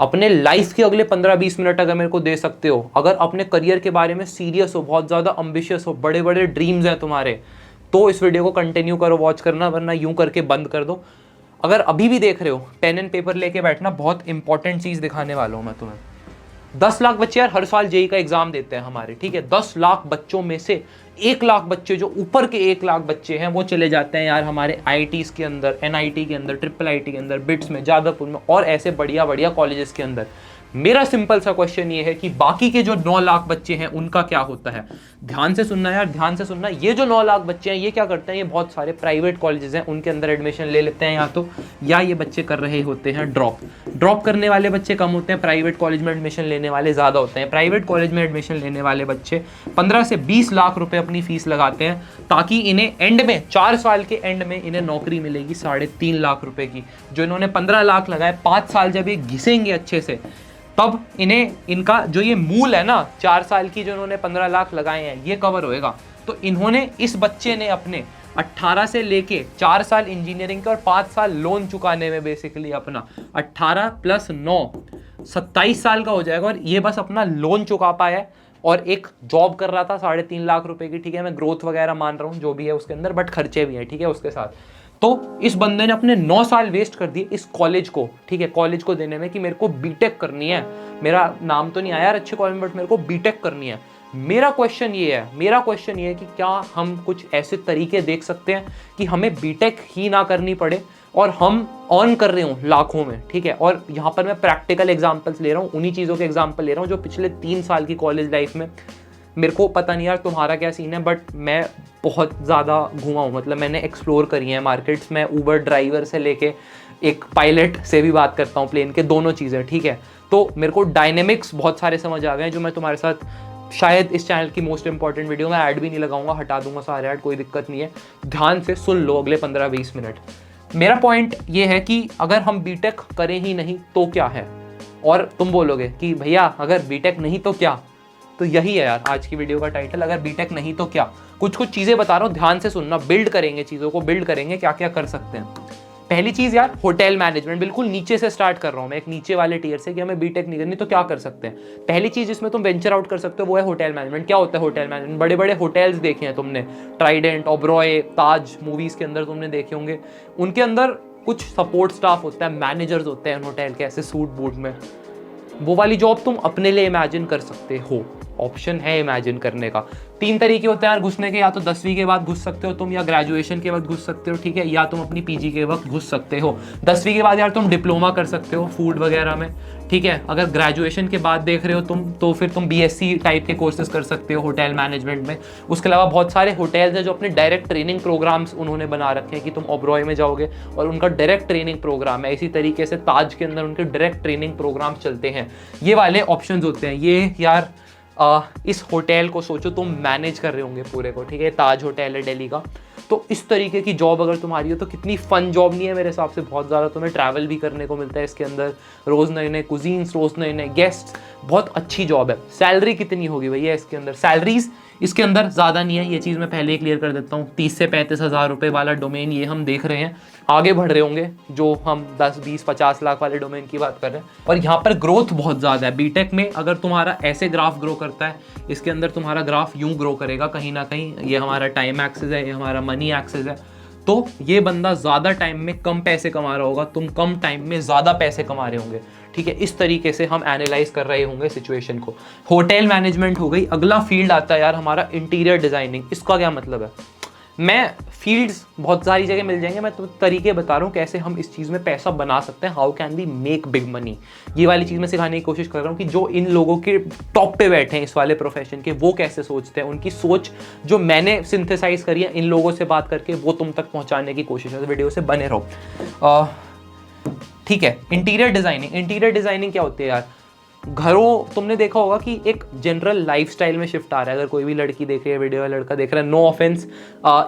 अपने लाइफ के अगले 15-20 मिनट अगर मेरे को दे सकते हो, अगर अपने करियर के बारे में सीरियस हो, बहुत ज़्यादा अम्बिशियस हो, बड़े बड़े ड्रीम्स हैं तुम्हारे, तो इस वीडियो को कंटिन्यू करो वॉच करना, वरना यूं करके बंद कर दो। अगर अभी भी देख रहे हो, पेन एंड पेपर लेके बैठना, बहुत इंपॉर्टेंट चीज़ दिखाने वाला हूँ मैं तुम्हें। 10 लाख बच्चे यार हर साल जेई का एग्जाम देते हैं हमारे, ठीक है। 10 लाख बच्चों में से 1 लाख बच्चे, जो ऊपर के 1 लाख बच्चे हैं, वो चले जाते हैं यार हमारे आईआईटीज के अंदर, एनआईटी के अंदर, ट्रिपल आईटी के अंदर, बिट्स में, जादवपुर में और ऐसे बढ़िया बढ़िया कॉलेजेस के अंदर। मेरा सिंपल सा क्वेश्चन ये है कि बाकी के जो 9 लाख बच्चे हैं उनका क्या होता है। ध्यान से सुनना यार, ध्यान से सुनना। ये जो 9 लाख बच्चे हैं ये क्या करते हैं, ये बहुत सारे प्राइवेट कॉलेजेस हैं उनके अंदर एडमिशन ले लेते हैं, या ये बच्चे कर रहे होते हैं ड्रॉप करने वाले बच्चे कम होते हैं, प्राइवेट कॉलेज में एडमिशन लेने वाले ज़्यादा होते हैं। प्राइवेट कॉलेज में एडमिशन लेने वाले बच्चे 15 से 20 लाख रुपए अपनी फीस लगाते हैं, ताकि इन्हें एंड में 4 साल के एंड में इन्हें नौकरी मिलेगी 3.5 लाख रुपए की। जो इन्होंने 15 लाख लगाए, 5 साल जब ये घिसेंगे अच्छे से, तब इन्हें इनका जो ये मूल है ना 4 साल की, जो इन्होंने 15 लाख लगाए हैं, ये कवर होएगा। तो इन्होंने, इस बच्चे ने अपने 18 से लेके 4 साल इंजीनियरिंग के और 5 साल लोन चुकाने में बेसिकली अपना 18 + 9 27 साल का हो जाएगा, और ये बस अपना लोन चुका पाया है और एक जॉब कर रहा था 3.5 लाख रुपए की, ठीक है। मैं ग्रोथ वगैरह मान रहा हूँ जो भी है उसके अंदर, बट खर्चे भी हैं, ठीक है, उसके साथ। तो इस बंदे ने अपने 9 साल वेस्ट कर दिए इस कॉलेज को, ठीक है, कॉलेज को देने में कि मेरे को बीटेक करनी है। मेरा नाम तो नहीं आया यार अच्छे कॉलेज में, बट मेरे को बीटेक करनी है। मेरा क्वेश्चन ये है कि क्या हम कुछ ऐसे तरीके देख सकते हैं कि हमें बीटेक ही ना करनी पड़े और हम अर्न कर रहे हूँ लाखों में, ठीक है। और यहाँ पर मैं प्रैक्टिकल एग्जाम्पल्स ले रहा हूँ, उन्हीं चीज़ों के एग्जाम्पल ले रहा हूँ जो पिछले 3 साल की कॉलेज लाइफ में, मेरे को पता नहीं यार तुम्हारा क्या सीन है, बट मैं बहुत ज़्यादा घूमा हूँ, मतलब मैंने एक्सप्लोर करी है मार्केट्स में। ऊबर ड्राइवर से लेके एक पायलट से भी बात करता हूँ, प्लेन के, दोनों चीज़ें, ठीक है। तो मेरे को डायनेमिक्स बहुत सारे समझ आ गए हैं, जो मैं तुम्हारे साथ शायद इस चैनल की मोस्ट इंपॉर्टेंट वीडियो में ऐड भी नहीं लगाऊंगा, हटा दूंगा सारे ऐड, कोई दिक्कत नहीं है। ध्यान से सुन लो अगले 15-20 मिनट। मेरा पॉइंट ये है कि अगर हम बीटेक करें ही नहीं तो क्या है, और तुम बोलोगे कि भैया अगर बीटेक नहीं तो क्या, तो यही है यार आज की वीडियो का टाइटल, अगर बीटेक नहीं तो क्या। कुछ चीज़ें बता रहा हूँ, ध्यान से सुनना। बिल्ड करेंगे, चीज़ों को बिल्ड करेंगे, क्या क्या कर सकते हैं। पहली चीज़ यार, होटल मैनेजमेंट। बिल्कुल नीचे से स्टार्ट कर रहा हूँ मैं, एक नीचे वाले टीयर से, कि हमें बीटेक नहीं करनी तो क्या कर सकते हैं। पहली चीज़ जिसमें तुम वेंचर आउट कर सकते हो वो है होटल मैनेजमेंट। क्या होता है होटल मैनेजमेंट? बड़े बड़े होटल्स देखे हैं तुमने, ट्राइडेंट, ओबरॉय, ताज, मूवीज़ के अंदर तुमने देखे होंगे। उनके अंदर कुछ सपोर्ट स्टाफ होता है, मैनेजर्स होते हैं होटल के, ऐसे सूट बूट में। वो वाली जॉब तुम अपने लिए इमेजिन कर सकते हो, ऑप्शन है इमेजिन करने का। 3 तरीके होते हैं यार घुसने के, या तो 10वीं के बाद घुस सकते हो तुम, या ग्रेजुएशन के वक्त घुस सकते हो, ठीक है, या तुम अपनी पीजी के वक्त घुस सकते हो। 10वीं के बाद यार तुम डिप्लोमा कर सकते हो फूड वगैरह में, ठीक है। अगर ग्रेजुएशन के बाद देख रहे हो तुम, तो फिर तुम बीएससी टाइप के कोर्सेज कर सकते हो होटल मैनेजमेंट में। उसके अलावा बहुत सारे होटल्स हैं जो अपने डायरेक्ट ट्रेनिंग प्रोग्राम्स उन्होंने बना रखे हैं कि तुम ओबरॉय में जाओगे और उनका डायरेक्ट ट्रेनिंग प्रोग्राम है। इसी तरीके से ताज के अंदर उनके डायरेक्ट ट्रेनिंग प्रोग्राम चलते हैं। ये वाले ऑप्शंस होते हैं। ये यार इस होटल को सोचो तुम मैनेज कर रहे होंगे पूरे को, ठीक है, ताज होटल है दिल्ली का। तो इस तरीके की जॉब अगर तुम्हारी हो तो कितनी फन जॉब नहीं है मेरे हिसाब से, बहुत ज़्यादा। तुम्हें ट्रैवल भी करने को मिलता है इसके अंदर, रोज़ नए नए कुजीन्स, रोज़ नए नए गेस्ट, बहुत अच्छी जॉब है। सैलरी कितनी होगी भैया इसके अंदर? सैलरीज इसके अंदर ज़्यादा नहीं है, ये चीज़ मैं पहले ही क्लियर कर देता हूँ। 30 से 35 हज़ार रुपये वाला डोमेन ये हम देख रहे हैं, आगे बढ़ रहे होंगे जो हम 10, 20, 50 लाख वाले डोमेन की बात कर रहे हैं। और यहाँ पर ग्रोथ बहुत ज़्यादा है बीटेक में। अगर तुम्हारा ऐसे ग्राफ ग्रो करता है, इसके अंदर तुम्हारा ग्राफ यूं ग्रो करेगा कहीं ना कहीं। ये हमारा टाइम एक्सिस है, ये हमारा मनी एक्सिस है। तो ये बंदा ज़्यादा टाइम में कम पैसे कमा रहा होगा, तुम कम टाइम में ज़्यादा पैसे कमा रहे होंगे, ठीक है। इस तरीके से हम एनालाइज कर रहे होंगे सिचुएशन को। होटल मैनेजमेंट हो गई। अगला फील्ड आता है यार हमारा इंटीरियर डिज़ाइनिंग। इसका क्या मतलब है? मैं फील्ड्स बहुत सारी जगह मिल जाएंगे, मैं तो तरीके बता रहा हूँ कैसे हम इस चीज़ में पैसा बना सकते हैं। How can we make big money, ये वाली चीज़ मैं सिखाने की कोशिश कर रहा हूँ कि जो इन लोगों के टॉप पे बैठे हैं इस वाले प्रोफेशन के, वो कैसे सोचते हैं। उनकी सोच जो मैंने सिंथेसाइज करी है इन लोगों से बात करके, वो तुम तक पहुँचाने की कोशिश है। तो वीडियो से बने रहो, ठीक है। इंटीरियर डिज़ाइनिंग क्या होती है यार? घरों तुमने देखा होगा कि एक जनरल लाइफस्टाइल में शिफ्ट आ रहा है। अगर कोई भी लड़की देख रही है वीडियो, लड़का देख रहा है, नो ऑफेंस,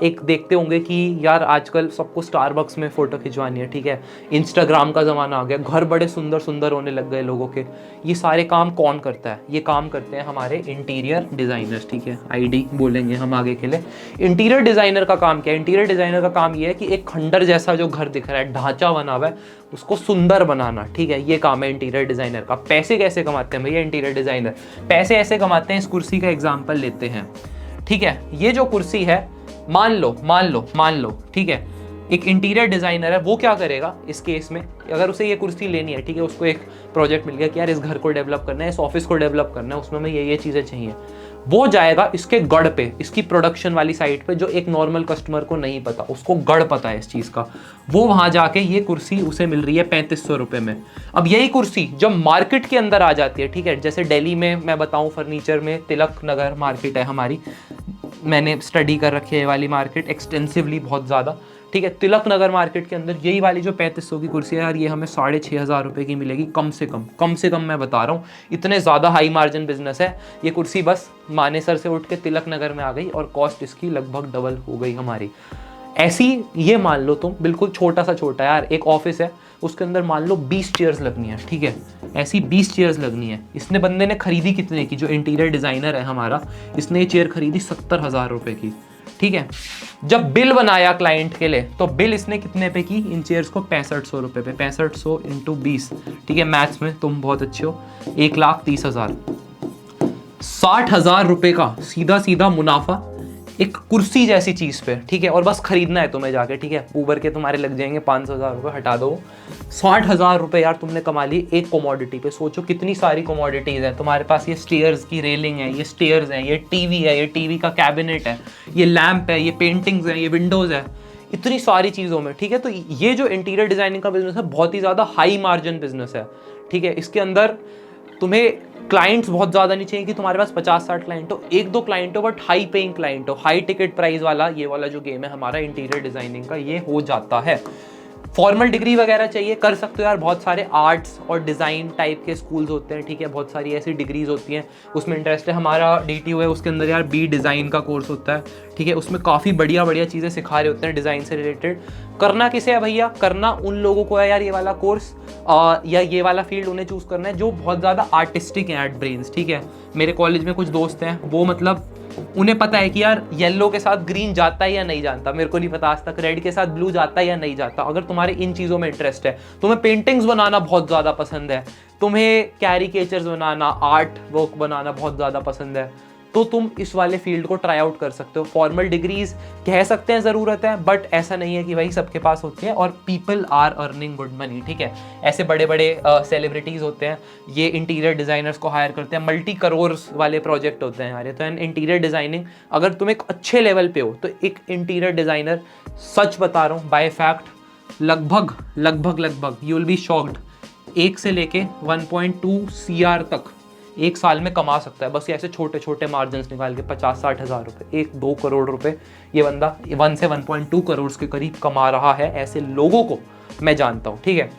एक देखते होंगे कि यार आजकल सबको स्टारबक्स में फ़ोटो खिंचवानी है, ठीक है, इंस्टाग्राम का ज़माना आ गया, घर बड़े सुंदर सुंदर होने लग गए लोगों के। ये सारे काम कौन करता है? ये काम करते हैं हमारे इंटीरियर डिज़ाइनर्स, ठीक है, आईडी बोलेंगे हम आगे के लिए। इंटीरियर डिज़ाइनर का काम क्या है? इंटीरियर डिज़ाइनर का काम ये है कि एक खंडर जैसा जो घर दिख रहा है, ढांचा बना हुआ है, उसको सुंदर बनाना, ठीक है, ये काम है इंटीरियर डिज़ाइनर का। पैसे कैसे कमाते हैं भैया इंटीरियर डिज़ाइनर? पैसे ऐसे कमाते हैं, इस कुर्सी का एग्जाम्पल लेते हैं, ठीक है, ये जो कुर्सी है, मान लो, ठीक है, एक इंटीरियर डिज़ाइनर है, वो क्या करेगा इस केस में? अगर उसे ये कुर्सी लेनी है, ठीक है, उसको एक प्रोजेक्ट मिल गया कि यार इस घर को डेवलप करना है, इस ऑफिस को डेवलप करना है, उसमें हमें ये चीज़ें चाहिए, वो जाएगा इसके गढ़ पे, इसकी प्रोडक्शन वाली साइट पे, जो एक नॉर्मल कस्टमर को नहीं पता, उसको गढ़ पता है इस चीज़ का। वो वहाँ जाके ये कुर्सी उसे मिल रही है 3500 रुपये में। अब यही कुर्सी जब मार्केट के अंदर आ जाती है, ठीक है, जैसे दिल्ली में मैं बताऊँ फर्नीचर में तिलक नगर मार्केट है हमारी, मैंने स्टडी कर रखी है ये वाली मार्केट एक्सटेंसिवली बहुत ज़्यादा, ठीक है, तिलक नगर मार्केट के अंदर यही वाली जो 3500 की कुर्सी है यार, ये हमें 6500 रुपये की मिलेगी कम से कम मैं बता रहा हूँ। इतने ज़्यादा हाई मार्जिन बिजनेस है ये कुर्सी। बस मानेसर से उठ के तिलक नगर में आ गई और कॉस्ट इसकी लगभग डबल हो गई हमारी। ऐसी ये मान लो तुम, बिल्कुल छोटा यार, एक ऑफिस है, उसके अंदर मान लो 20 चेयर्स लगनी है, ठीक है, ऐसी 20 चेयर्स लगनी है। इसने बंदे ने खरीदी कितने की? जो इंटीरियर डिज़ाइनर है हमारा, इसने ये चेयर खरीदी 70,000 रुपये की, ठीक है। जब बिल बनाया क्लाइंट के लिए, तो बिल इसने कितने पे की? इन चेयर्स को 6500 रुपये पे, 6500 इंटू 20, ठीक है, मैथ्स में तुम बहुत अच्छे हो, 1,30,000, 60,000 रुपये का सीधा मुनाफा एक कुर्सी जैसी चीज़ पे, ठीक है, और बस खरीदना है तुम्हें जाके, ठीक है, ऊबर के तुम्हारे लग जाएंगे 500,000 रुपये, हटा दो, 60,000 रुपये यार तुमने कमा लिए एक कमोडिटी पे। सोचो कितनी सारी कमोडिटीज़ हैं तुम्हारे पास। ये स्टेयर्स की रेलिंग है, ये स्टेयर्स हैं, ये टीवी है, ये टीवी का कैबिनेट है, ये लैंप है, ये पेंटिंग्स हैं, ये विंडोज़ है, इतनी सारी चीज़ों में, ठीक है। तो ये जो इंटीरियर डिज़ाइनिंग का बिजनेस है बहुत ही ज़्यादा हाई मार्जिन बिजनेस है, ठीक है। इसके अंदर तुम्हें क्लाइंट्स बहुत ज़्यादा नहीं चाहिए कि तुम्हारे पास 50-60 क्लाइंट हो, 1-2 क्लाइंट हो, बट हाई पेइंग क्लाइंट हो, हाई टिकट प्राइस वाला ये वाला जो गेम है हमारा इंटीरियर डिज़ाइनिंग का, ये हो जाता है। फॉर्मल डिग्री वगैरह चाहिए, कर सकते हो यार, बहुत सारे आर्ट्स और डिज़ाइन टाइप के स्कूल्स होते हैं, ठीक है, बहुत सारी ऐसी डिग्रीज होती हैं, उसमें इंटरेस्ट है। हमारा DTU है, उसके अंदर यार बी डिज़ाइन का कोर्स होता है, ठीक है, उसमें काफ़ी बढ़िया चीज़ें सिखा रहे होते हैं डिज़ाइन से रिलेटेड। करना किसे है भैया? करना उन लोगों को है यार ये वाला कोर्स या ये वाला फील्ड उन्हें चूज़ करना है जो बहुत ज़्यादा आर्टिस्टिक हैं एट ब्रेन्स, ठीक है। मेरे कॉलेज में कुछ दोस्त हैं, वो मतलब उन्हें पता है कि यार येलो के साथ ग्रीन जाता है या नहीं जाता, मेरे को नहीं पता आज तक, रेड के साथ ब्लू जाता है या नहीं जाता। अगर तुम्हारे इन चीज़ों में इंटरेस्ट है, तुम्हें पेंटिंग्स बनाना बहुत ज़्यादा पसंद है, तुम्हें कैरिकेचर्स बनाना, आर्ट वर्क बनाना बहुत ज़्यादा पसंद है, तो तुम इस वाले फील्ड को ट्राई आउट कर सकते हो। फॉर्मल डिग्रीज कह सकते हैं ज़रूरत है, बट ऐसा नहीं है कि भाई सबके पास होती है, और people are earning good money, ठीक है। ऐसे बड़े बड़े सेलिब्रिटीज़ होते हैं, ये इंटीरियर डिज़ाइनर्स को हायर करते हैं, मल्टी करोर्स वाले प्रोजेक्ट होते हैं यार। तो इंटीरियर डिज़ाइनिंग अगर तुम एक अच्छे लेवल पे हो, तो एक इंटीरियर डिज़ाइनर, सच बता रहा हूँ बाय फैक्ट, लगभग यू विल बी शॉक्ड, 1 से लेके 1.2 CR तक एक साल में कमा सकता है, बस ऐसे छोटे छोटे मार्जिन निकाल के 50-60 हज़ार रुपये, 1-2 करोड़ रुपए ये बंदा 1 से 1.2 करोड़ के करीब कमा रहा है। ऐसे लोगों को मैं जानता हूँ, ठीक है।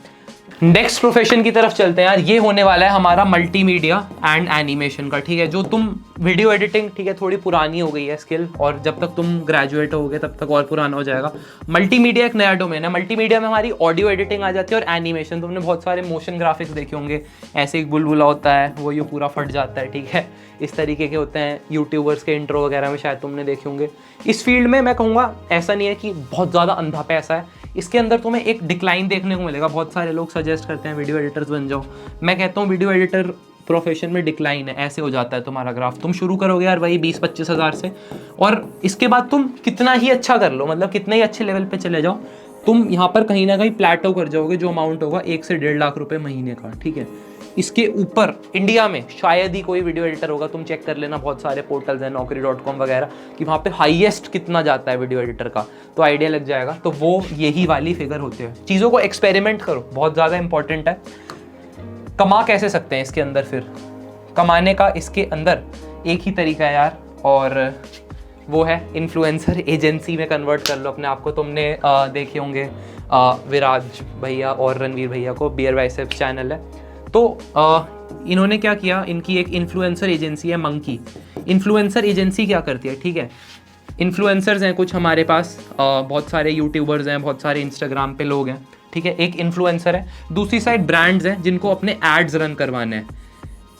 नेक्स्ट प्रोफेशन की तरफ चलते हैं यार, ये होने वाला है हमारा मल्टीमीडिया एंड एनिमेशन का, ठीक है। जो तुम वीडियो एडिटिंग, ठीक है, थोड़ी पुरानी हो गई है स्किल, और जब तक तुम ग्रेजुएट होगे तब तक और पुराना हो जाएगा। मल्टीमीडिया एक नया डोमेन है। मल्टीमीडिया में हमारी ऑडियो एडिटिंग आ जाती है, और एनिमेशन, तुमने बहुत सारे मोशन ग्राफिक्स देखे होंगे, ऐसे एक बुलबुला होता है, वो ये पूरा फट जाता है, ठीक है, इस तरीके के होते हैं। यूट्यूबर्स के इंट्रो वगैरह में शायद तुमने देखे होंगे। इस फील्ड में मैं कहूँगा ऐसा नहीं है कि बहुत ज़्यादा अंधा पैसा है, इसके अंदर तुम्हें एक डिक्लाइन देखने को मिलेगा। बहुत सारे लोग सजेस्ट करते हैं वीडियो एडिटर्स बन जाओ, मैं कहता हूँ वीडियो एडिटर प्रोफेशन में डिक्लाइन है, ऐसे हो जाता है तुम्हारा ग्राफ। तुम शुरू करोगे यार वही 20-25 हज़ार से, और इसके बाद तुम कितना ही अच्छा कर लो, मतलब कितने ही अच्छे लेवल पे चले जाओ, तुम यहाँ पर कहीं ना कहीं प्लेटो कर जाओगे, जो अमाउंट होगा 1 से 1.5 लाख रुपए महीने का, ठीक है। इसके ऊपर इंडिया में शायद ही कोई वीडियो एडिटर होगा, तुम चेक कर लेना, बहुत सारे पोर्टल्स हैं, Naukri.com वगैरह, कि वहाँ पे हाईएस्ट कितना जाता है वीडियो एडिटर का, तो आइडिया लग जाएगा। तो वो यही वाली फिगर होते हैं। चीज़ों को एक्सपेरिमेंट करो, बहुत ज़्यादा इंपॉर्टेंट है। कमा कैसे सकते हैं इसके अंदर? फिर कमाने का इसके अंदर एक ही तरीका है यार, और वो है इन्फ्लुएंसर एजेंसी में कन्वर्ट कर लो अपने आप को। तुमने देखे होंगे विराज भैया और रणवीर भैया को, बियर बाइसेप्स चैनल है, तो इन्होंने क्या किया, इनकी एक इन्फ्लुएंसर एजेंसी है मंकी। इन्फ्लुएंसर एजेंसी क्या करती है, ठीक है, इन्फ्लुएंसर्स हैं कुछ हमारे पास, बहुत सारे यूट्यूबर्स हैं, बहुत सारे इंस्टाग्राम पे लोग हैं, ठीक है, एक इन्फ्लुएंसर है, दूसरी साइड ब्रांड्स हैं जिनको अपने एड्स रन करवाने हैं।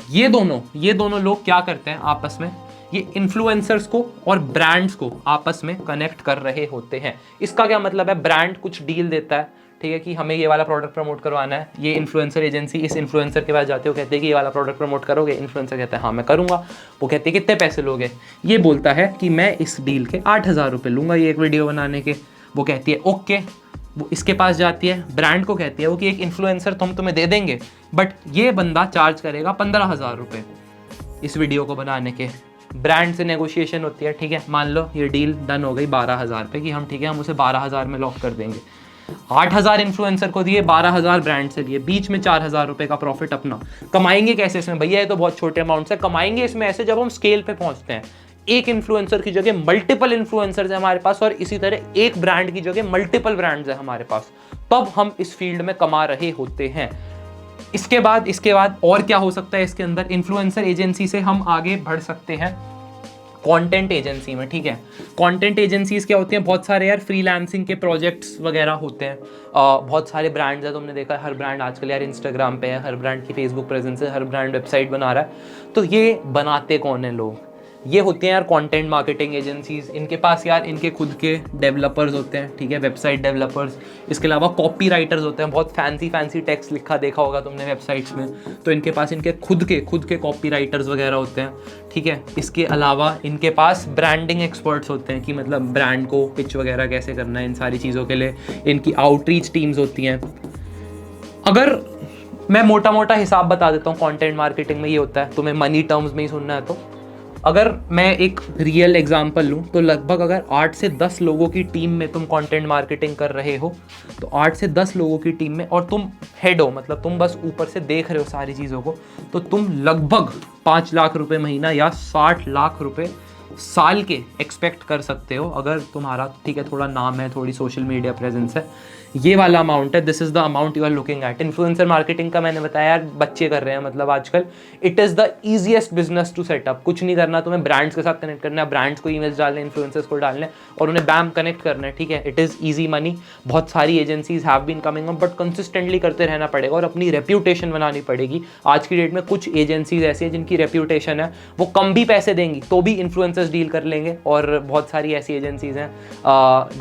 ये दोनों लोग क्या करते हैं आपस में, ये इन्फ्लुएंसर्स को और ब्रांड्स को आपस में कनेक्ट कर रहे होते हैं। इसका क्या मतलब है, ब्रांड कुछ डील देता है, ठीक है, कि हमें ये वाला प्रोडक्ट प्रमोट करवाना है, ये इन्फ्लुएंसर एजेंसी इस इन्फ्लुएंसर के पास जाते हो, कहते हैं कि ये वाला प्रोडक्ट प्रमोट करोगे, इन्फ्लुएंसर कहता है हाँ मैं करूँगा, वो कहते हैं कितने पैसे लोगे, ये बोलता है कि मैं इस डील के 8,000 रुपये लूँगा ये एक वीडियो बनाने के, वो कहती है ओके, वो इसके पास जाती है, ब्रांड को कहती है वो कि एक इन्फ्लुएंसर तो हम तुम्हें दे देंगे, बट ये बंदा चार्ज करेगा 15,000 रुपये इस वीडियो को बनाने के। ब्रांड से नेगोशिएशन होती है, ठीक है, मान लो ये डील डन हो गई 12,000 पे कि हम ठीक है हम उसे 12,000 में लॉक कर देंगे। 8,000 इन्फ्लुएंसर को दिए, 12,000 ब्रांड से लिए, बीच में 4,000 रुपये का प्रॉफिट अपना। कमाएंगे कैसे इसमें भैया, ये तो बहुत छोटे अमाउंट से कमाएंगे इसमें ऐसे जब हम स्केल पे पहुंचते हैं, एक इन्फ्लुएंसर की जगह मल्टीपल इन्फ्लुएंसर्स है हमारे पास, और इसी तरह एक ब्रांड की जगह मल्टीपल ब्रांड्स है हमारे पास, तब हम इस फील्ड में कमा रहे होते हैं। इसके बाद और क्या हो सकता है इसके अंदर, इन्फ्लुएंसर एजेंसी से हम आगे बढ़ सकते हैं कंटेंट एजेंसी में, ठीक है। कंटेंट एजेंसीज क्या होती हैं, बहुत सारे यार फ्रीलांसिंग के प्रोजेक्ट्स वगैरह होते हैं, बहुत सारे ब्रांड्स हैं, तुमने देखा हर ब्रांड आजकल यार इंस्टाग्राम पे है, हर ब्रांड की फेसबुक प्रेजेंस है, हर ब्रांड वेबसाइट बना रहा है, तो ये बनाते कौन है लोग, ये होते हैं यार कंटेंट मार्केटिंग एजेंसीज। इनके पास यार इनके खुद के डेवलपर्स होते हैं, ठीक है, वेबसाइट डेवलपर्स, इसके अलावा कॉपी राइटर्स होते हैं, बहुत फैंसी टेक्स्ट लिखा देखा होगा तुमने वेबसाइट्स में, तो इनके पास इनके खुद के कॉपी राइटर्स वगैरह होते हैं, ठीक है। इसके अलावा इनके पास ब्रांडिंग एक्सपर्ट्स होते हैं कि मतलब ब्रांड को पिच वगैरह कैसे करना है, इन सारी चीज़ों के लिए इनकी आउटरीच टीम्स होती हैं। अगर मैं मोटा मोटा हिसाब बता देता हूँ, कंटेंट मार्केटिंग में ये होता है, तुम्हें मनी टर्म्स में ही सुनना है तो अगर मैं एक रियल एग्जांपल लूँ तो लगभग अगर 8 से 10 लोगों की टीम में तुम कंटेंट मार्केटिंग कर रहे हो, तो 8 से 10 लोगों की टीम में, और तुम हेड हो, मतलब तुम बस ऊपर से देख रहे हो सारी चीज़ों को, तो तुम लगभग 5 लाख रुपए महीना या 60 लाख रुपए साल के एक्सपेक्ट कर सकते हो, अगर तुम्हारा ठीक है थोड़ा नाम है, थोड़ी सोशल मीडिया प्रेजेंस है। ये वाला अमाउंट है, this is the amount you are looking at. Influencer marketing का मैंने बताया यार बच्चे कर रहे हैं, मतलब आजकल it is the easiest business to set up. कुछ नहीं करना, तुम्हें ब्रांड्स के साथ कनेक्ट करना है, ब्रांड्स को ईमेल्स डालने, इन्फ्लुएंसर्स को डालने और उन्हें बैम कनेक्ट करना है, ठीक है। It is easy money. बहुत सारी agencies have been coming up, but consistently करते रहना पड़ेगा और अपनी रेप्यूटेशन बनानी पड़ेगी। आज की डेट में कुछ एजेंसीज ऐसी है जिनकी रेप्यूटेशन है, वो कम भी पैसे देंगी तो भी इन्फ्लुएंसर्स डील कर लेंगे, और बहुत सारी ऐसी एजेंसीज हैं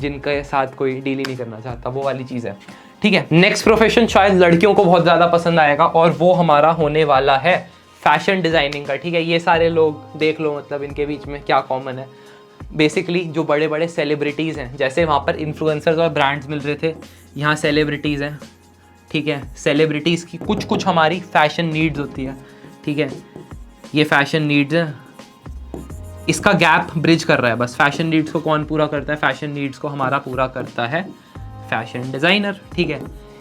जिनके साथ कोई डील ही नहीं करना चाहता, वो वाली चीज़ है, ठीक है। नेक्स्ट प्रोफेशन शायद लड़कियों को बहुत ज़्यादा पसंद आएगा, और वो हमारा होने वाला है फैशन डिज़ाइनिंग का, ठीक है। ये सारे लोग देख लो, मतलब इनके बीच में क्या कॉमन है। बेसिकली जो बड़े बड़े सेलिब्रिटीज़ हैं, जैसे वहाँ पर इन्फ्लुएंसर्स और ब्रांड्स मिल रहे थे, यहाँ सेलिब्रिटीज़ हैं, ठीक है। सेलिब्रिटीज़ की कुछ हमारी फैशन नीड्स होती है, ठीक है। ये फैशन नीड्स है, इसका गैप ब्रिज कर रहा है बस। फैशन नीड्स को कौन पूरा करता है, फैशन नीड्स को हमारा पूरा करता है फैशन डिज़ाइनर, ठीक है।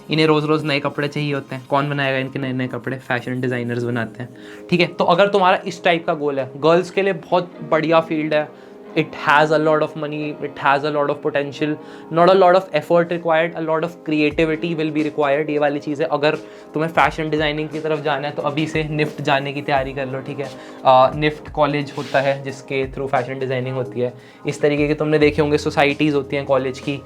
इन्हें रोज़ रोज़ नए कपड़े चाहिए होते हैं, कौन बनाएगा इनके नए नए कपड़े, फैशन डिज़ाइनर्स बनाते हैं, ठीक है। तो अगर तुम्हारा इस टाइप का गोल है, गर्ल्स के लिए बहुत बढ़िया फील्ड है, it has a lot of money, it has a lot of potential, not a lot of effort required, a lot of creativity will be required। ये वाली चीज़ है। अगर तुम्हें फैशन डिज़ाइनिंग की तरफ जाना है तो अभी से निफ्ट जाने की तैयारी कर लो, ठीक है। निफ्ट कॉलेज होता है जिसके थ्रू फैशन डिज़ाइनिंग होती है। इस तरीके के तुमने देखे होंगे सोसाइटीज़ होती हैं कॉलेज की,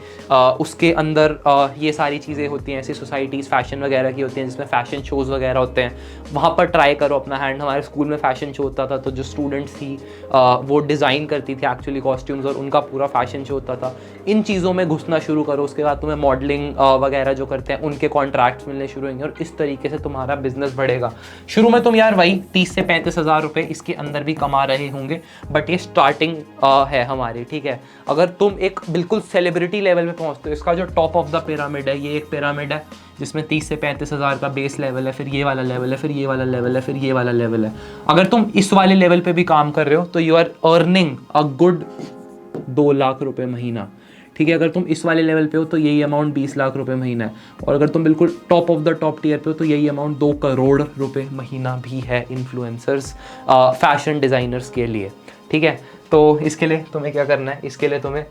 उसके अंदर ये सारी चीज़ें होती हैं, ऐसी सोसाइटीज़ फैशन वगैरह की होती हैं जिसमें फ़ैशन शोज़ वगैरह होते हैं। वहाँ पर ट्राई करो अपना हैंड। हमारे स्कूल में फ़ैशन शो होता था, तो जो स्टूडेंट्स थी वो डिज़ाइन करती थी एक्चुअली कॉस्ट्यूम्स, और उनका पूरा फैशन शो होता था। इन चीज़ों में घुसना शुरू करो, उसके बाद तुम्हें मॉडलिंग वगैरह जो करते हैं उनके कॉन्ट्रैक्ट्स मिलने शुरू होंगे, और इस तरीके से तुम्हारा बिजनेस बढ़ेगा। शुरू में तुम यार वही 30 से 35 हज़ार रुपये इसके अंदर भी कमा रहे होंगे, बट ये स्टार्टिंग है हमारी, ठीक है। अगर तुम एक बिल्कुल सेलिब्रिटी लेवल पे पहुँचते हो, इसका जो टॉप ऑफ द पिरामिड है, ये एक पिरामिड है जिसमें 30 से 35 हज़ार का बेस लेवल है, फिर ये वाला लेवल है, फिर ये वाला लेवल है, फिर ये वाला लेवल है। अगर तुम इस वाले लेवल पे भी काम कर रहे हो तो you are earning a good 2 lakh रुपए महीना, ठीक है। अगर तुम इस वाले लेवल पे हो तो यही अमाउंट 20 लाख रुपए महीना है, और अगर तुम बिल्कुल top of the top tier पे हो तो यही अमाउंट 2 करोड़ रुपए महीना भी है इन्फ्लुएंसर्स फैशन डिज़ाइनर्स के लिए, ठीक है। तो इसके लिए तुम्हें क्या करना है, इसके लिए तुम्हें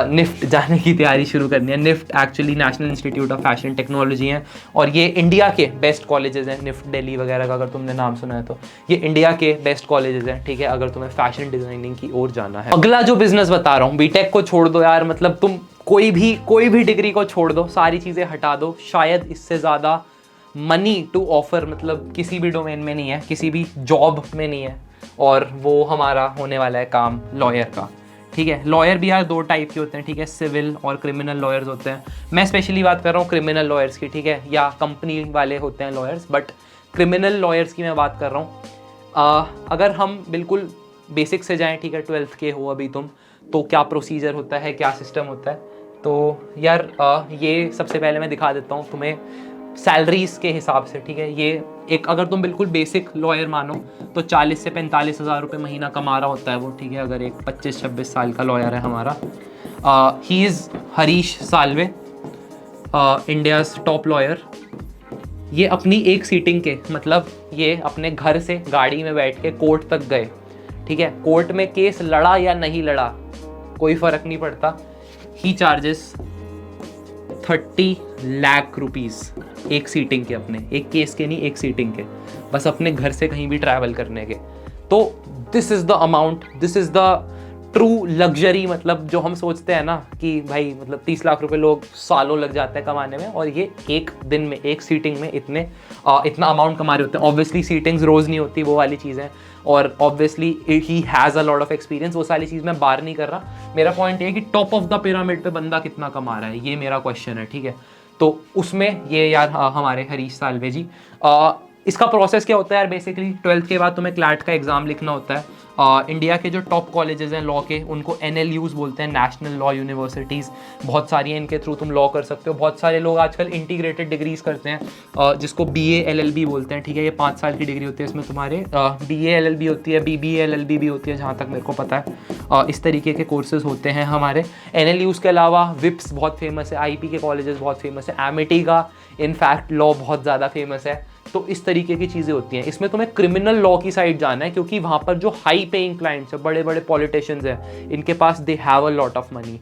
निफ्ट जाने की तैयारी शुरू करनी है। NIFT actually national institute of fashion technology है और ये इंडिया के बेस्ट कॉलेजेस हैं। निफ्ट दिल्ली वगैरह का अगर तुमने नाम सुना है तो ये इंडिया के बेस्ट कॉलेजेस हैं, ठीक है, अगर तुम्हें फैशन डिजाइनिंग की ओर जाना है। अगला जो बिजनेस बता रहा हूँ, बीटेक को छोड़ दो यार, मतलब तुम कोई भी डिग्री को छोड़ दो, सारी चीज़ें हटा दो, शायद इससे ज़्यादा मनी टू ऑफर मतलब किसी भी डोमेन में नहीं है, किसी भी जॉब में नहीं है। और वो हमारा होने वाला है काम लॉयर का, ठीक है। लॉयर भी यार दो टाइप के होते हैं, ठीक है, सिविल और क्रिमिनल लॉयर्स होते हैं। मैं स्पेशली बात कर रहा हूँ क्रिमिनल लॉयर्स की, ठीक है, या कंपनी वाले होते हैं लॉयर्स, बट क्रिमिनल लॉयर्स की मैं बात कर रहा हूँ। अगर हम बिल्कुल बेसिक से जाएँ, ठीक है, 12th के हो अभी तुम, तो क्या प्रोसीजर होता है, क्या सिस्टम होता है, तो यार ये सबसे पहले मैं दिखा देता हूँ तुम्हें सैलरीज के हिसाब से, ठीक है। ये एक अगर तुम बिल्कुल बेसिक लॉयर मानो तो 40 से 45 हज़ार रुपये महीना कमा रहा होता है वो, ठीक है, अगर एक 25-26 साल का लॉयर है हमारा। He is Harish Salve, India's top lawyer. ये अपनी एक सीटिंग के मतलब ये अपने घर से गाड़ी में बैठ के कोर्ट तक गए, ठीक है, कोर्ट में केस लड़ा या नहीं लड़ा कोई फ़र्क नहीं पड़ता। ही चार्जेस 30 लाख रुपीज़ एक सीटिंग के, अपने एक केस के नहीं, एक सीटिंग के, बस अपने घर से कहीं भी ट्रैवल करने के। तो this is the amount, this is the true luxury, मतलब जो हम सोचते हैं ना कि भाई मतलब 30 लाख रुपए लोग सालों लग जाते हैं कमाने में, और ये एक दिन में एक सीटिंग में इतना अमाउंट कमा रहे होते हैं। ऑब्वियसली सीटिंग्स रोज़ नहीं होती, वो वाली चीज़ें, और obviously he has a lot of experience, वो सारी चीज़ मैं बार नहीं कर रहा। मेरा पॉइंट ये है कि टॉप ऑफ द पिरामिड पे बंदा कितना कमा रहा है, ये मेरा क्वेश्चन है, ठीक है। तो उसमें ये यार हमारे हरीश साल्वे जी, इसका प्रोसेस क्या होता है यार, बेसिकली 12th के बाद तुम्हें क्लैट का एग्ज़ाम लिखना होता है। इंडिया के जो टॉप कॉलेजेस हैं लॉ के, उनको NLUs बोलते हैं, नेशनल लॉ यूनिवर्सिटीज़, बहुत सारी हैं, इनके थ्रू तुम लॉ कर सकते हो। बहुत सारे लोग आजकल इंटीग्रेटेड डिग्रीज करते हैं, जिसको BA LLB बोलते हैं, ठीक है, ये 5 साल की डिग्री होती है। इसमें तुम्हारे BA LLB होती है, BBA LLB भी होती है, जहाँ तक मेरे को पता है। इस तरीके के कोर्सेज होते हैं हमारे। NLUs के अलावा विप्स बहुत फेमस है, IP के कॉलेजेस बहुत फेमस है, एमिटी का इनफैक्ट लॉ बहुत ज़्यादा फेमस है। तो इस तरीके की चीज़ें होती हैं। इसमें तुम्हें क्रिमिनल लॉ की साइड जाना है, क्योंकि वहाँ पर जो हाई पेइंग क्लाइंट्स हैं, बड़े बड़े पॉलिटिशियंस हैं, इनके पास they have a lot of money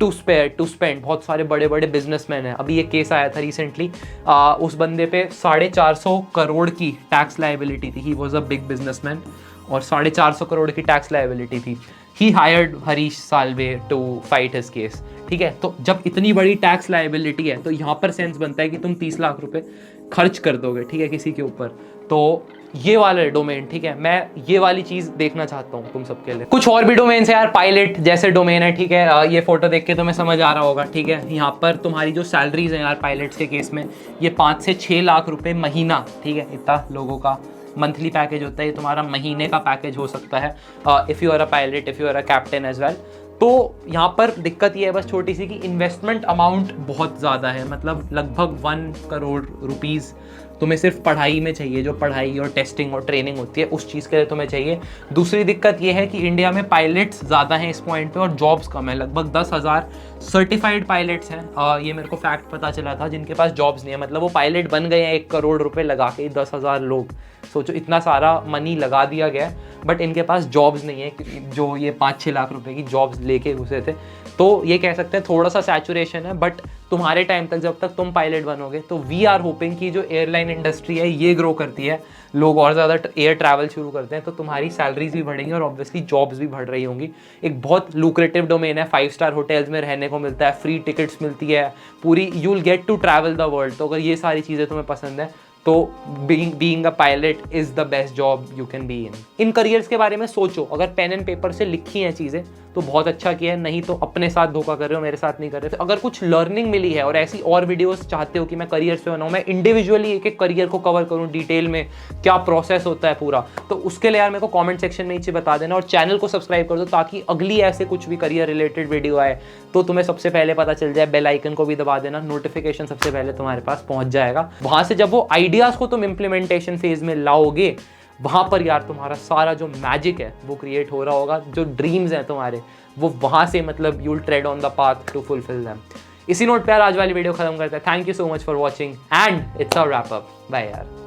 to spend. बहुत सारे बड़े बड़े बिजनेसमैन हैं। अभी ये केस आया था रिसेंटली, उस बंदे पे 450 करोड़ की टैक्स लायबिलिटी थी। He was a big businessman और 450 करोड़ की टैक्स लायबिलिटी थी। He hired Harish Salve to fight his case, ठीक है। तो जब इतनी बड़ी टैक्स लायबिलिटी है तो यहाँ पर सेंस बनता है कि तुम 30 लाख रुपए खर्च कर दोगे, ठीक है, किसी के ऊपर। तो ये वाला डोमेन, ठीक है, मैं ये वाली चीज़ देखना चाहता हूँ तुम सबके लिए। कुछ और भी डोमेन है यार, पायलट जैसे डोमेन है, ठीक है, ये फोटो देख के तुम्हें समझ आ रहा होगा, ठीक है। यहाँ पर तुम्हारी जो सैलरीज हैं यार पायलट्स के केस में, ये 5 से 6 लाख रुपए महीना, ठीक है, इतना लोगों का मंथली पैकेज होता है। ये तुम्हारा महीने का पैकेज हो सकता है if you are a pilot, if you are a captain as well. तो यहाँ पर दिक्कत ये है बस छोटी सी कि इन्वेस्टमेंट अमाउंट बहुत ज़्यादा है, मतलब लगभग 1 करोड़ रुपीज़ तुम्हें सिर्फ पढ़ाई में चाहिए। जो पढ़ाई और टेस्टिंग और ट्रेनिंग होती है उस चीज़ के लिए तुम्हें चाहिए। दूसरी दिक्कत ये है कि इंडिया में पायलट्स ज़्यादा हैं इस पॉइंट पे और जॉब्स कम है। लगभग 10,000 सर्टिफाइड पायलट्स हैं, ये मेरे को फैक्ट पता चला था, जिनके पास जॉब्स नहीं है। मतलब वो पायलट बन गए हैं 1 करोड़ रुपए लगा के, 10,000 लोग, सोचो इतना सारा मनी लगा दिया गया है, बट इनके पास जॉब्स नहीं है जो ये 5-6 लाख रुपए की जॉब्स लेके घुसे थे। तो ये कह सकते हैं थोड़ा सा सैचुरेशन है, बट तुम्हारे टाइम तक जब तक तुम पायलट बनोगे तो वी आर होपिंग कि जो एयरलाइन इंडस्ट्री है ये ग्रो करती है, लोग और ज़्यादा एयर ट्रैवल शुरू करते हैं, तो तुम्हारी सैलरीज भी बढ़ेंगी और ऑब्वियसली जॉब्स भी बढ़ रही होंगी। एक बहुत लुक्रेटिव डोमेन है, 5 स्टार होटल्स में रहने को मिलता है, फ्री टिकट्स मिलती है, पूरी you will get to travel the world. तो अगर ये सारी चीज़ें तुम्हें पसंद है तो being a pilot is the best job you can be in careers के बारे में सोचो। अगर पेन एंड पेपर से लिखी हैं चीज़ें तो बहुत अच्छा किया है, नहीं तो अपने साथ धोखा कर रहे हो, मेरे साथ नहीं कर रहे थे। अगर कुछ लर्निंग मिली है और ऐसी और वीडियोस चाहते हो कि मैं करियर्स पे बनाऊँ, मैं इंडिविजुअली एक एक करियर को कवर करूँ डिटेल में, क्या प्रोसेस होता है पूरा, तो उसके लिए यार मेरे को कमेंट सेक्शन में नीचे बता देना और चैनल को सब्सक्राइब कर दो, ताकि अगली ऐसे कुछ भी करियर रिलेटेड वीडियो आए तो तुम्हें सबसे पहले पता चल जाए। बेल आइकन को भी दबा देना, नोटिफिकेशन सबसे पहले तुम्हारे पास पहुंच जाएगा। वहां से जब वो आइडियाज़ को तुम इम्प्लीमेंटेशन फेज में लाओगे, वहां पर यार तुम्हारा सारा जो मैजिक है वो क्रिएट हो रहा होगा। जो ड्रीम्स हैं तुम्हारे वो वहां से मतलब you will trade on the path to fulfil them. इसी नोट पे यार आज वाली वीडियो खत्म करते हैं। Thank you so much for watching and it's a wrap up. Bye यार।